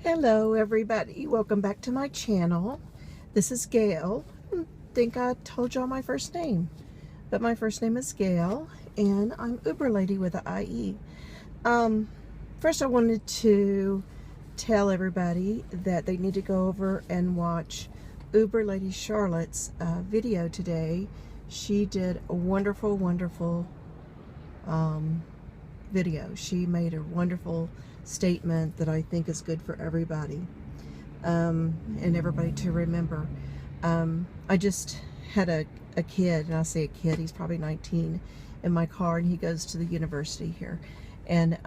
Hello everybody, welcome back to my channel. This is Gail. I think I told y'all my first name, but my first name is Gail and I'm Uber Lady with an IE. First I wanted to tell everybody that they need to go over and watch Uber Lady Charlotte's video today. She did a wonderful video. She made a wonderful statement that I think is good for everybody and everybody to remember. I just had a kid, and I say a kid, he's probably 19, in my car, and he goes to the university here, and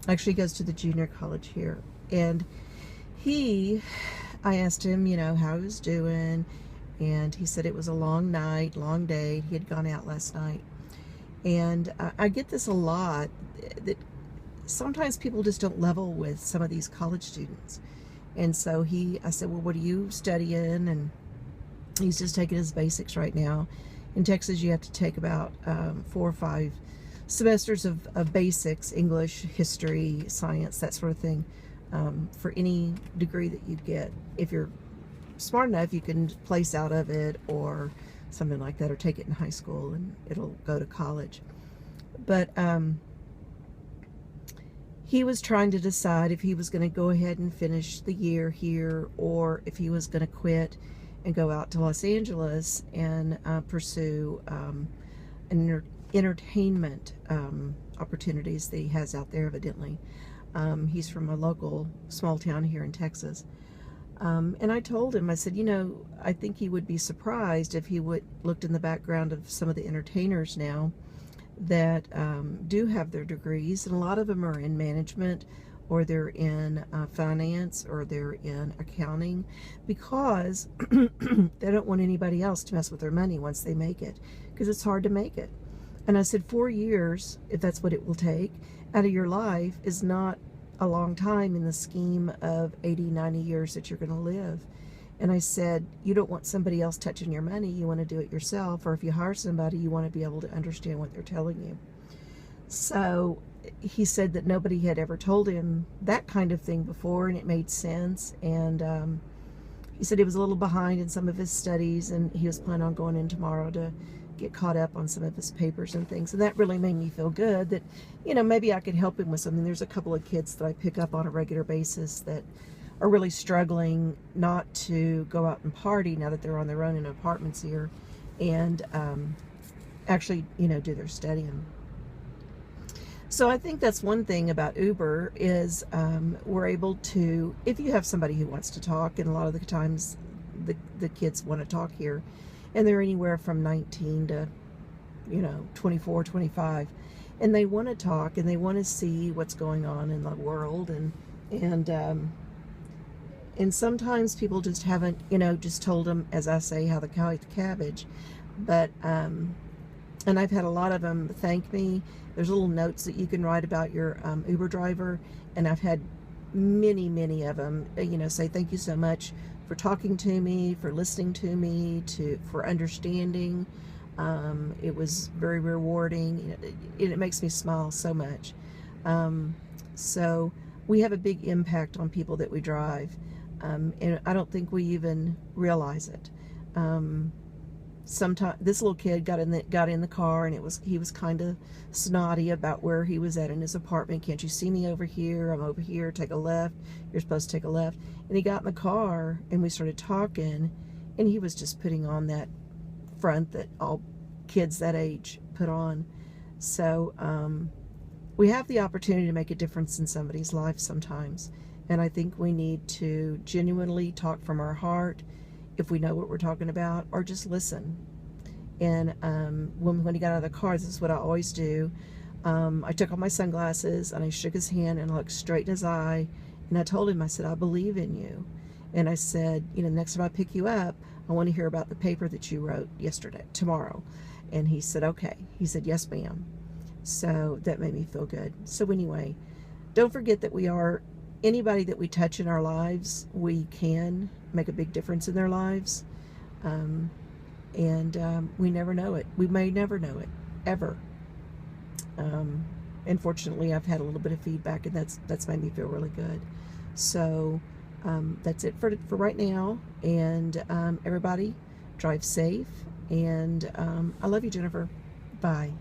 actually goes to the junior college here. And I asked him, how he was doing, and he said it was a long night, long day. He had gone out last night. And I get this a lot, that sometimes people just don't level with some of these college students. And so I said, well, what are you studying? And he's just taking his basics right now. In Texas, you have to take about 4 or 5 semesters of basics, English, history, science, that sort of thing, for any degree that you get. If you're smart enough, you can place out of it or something like that, or take it in high school and it'll go to college. But he was trying to decide if he was going to go ahead and finish the year here, or if he was going to quit and go out to Los Angeles and pursue entertainment opportunities that he has out there, evidently. He's from a local small town here in Texas. And I told him, I said, I think he would be surprised if he looked in the background of some of the entertainers now that do have their degrees, and a lot of them are in management, or they're in finance, or they're in accounting, because they don't want anybody else to mess with their money once they make it, because it's hard to make it. And I said, 4 years, if that's what it will take, out of your life is not a long time in the scheme of 80, 90 years that you're going to live. And I said, you don't want somebody else touching your money. You want to do it yourself. Or if you hire somebody, you want to be able to understand what they're telling you. So he said that nobody had ever told him that kind of thing before, and it made sense. And he said he was a little behind in some of his studies, and he was planning on going in tomorrow to get caught up on some of his papers and things. And that really made me feel good that, maybe I could help him with something. There's a couple of kids that I pick up on a regular basis that are really struggling not to go out and party now that they're on their own in apartments here, and actually, do their studying. So I think that's one thing about Uber is we're able to, if you have somebody who wants to talk, and a lot of the times the kids want to talk here, and they're anywhere from 19 to 24, 25, and they want to talk and they want to see what's going on in the world, and sometimes people just haven't just told them, as I say, how the cow ate the cabbage. But and I've had a lot of them thank me. There's little notes that you can write about your Uber driver, and I've had many of them say thank you so much for talking to me, for listening to me, for understanding. It was very rewarding. It makes me smile so much. So we have a big impact on people that we drive, and I don't think we even realize it. Sometimes this little kid got in the car, and he was kind of snotty about where he was at in his apartment. Can't you see me over here? I'm over here. Take a left. You're supposed to take a left. And he got in the car, and we started talking, and he was just putting on that front that all kids that age put on. So we have the opportunity to make a difference in somebody's life sometimes, and I think we need to genuinely talk from our heart if we know what we're talking about, or just listen. And when he got out of the car, this is what I always do. I took off my sunglasses, and I shook his hand, and I looked straight in his eye, and I told him, I said, I believe in you. And I said, next time I pick you up, I want to hear about the paper that you wrote tomorrow. And he said, okay. He said, yes, ma'am. So that made me feel good. So anyway, don't forget that anybody that we touch in our lives, we can make a big difference in their lives. We never know it. We may never know it, ever. And fortunately, I've had a little bit of feedback, and that's made me feel really good. So that's it for right now. And everybody, drive safe. And I love you, Jennifer. Bye.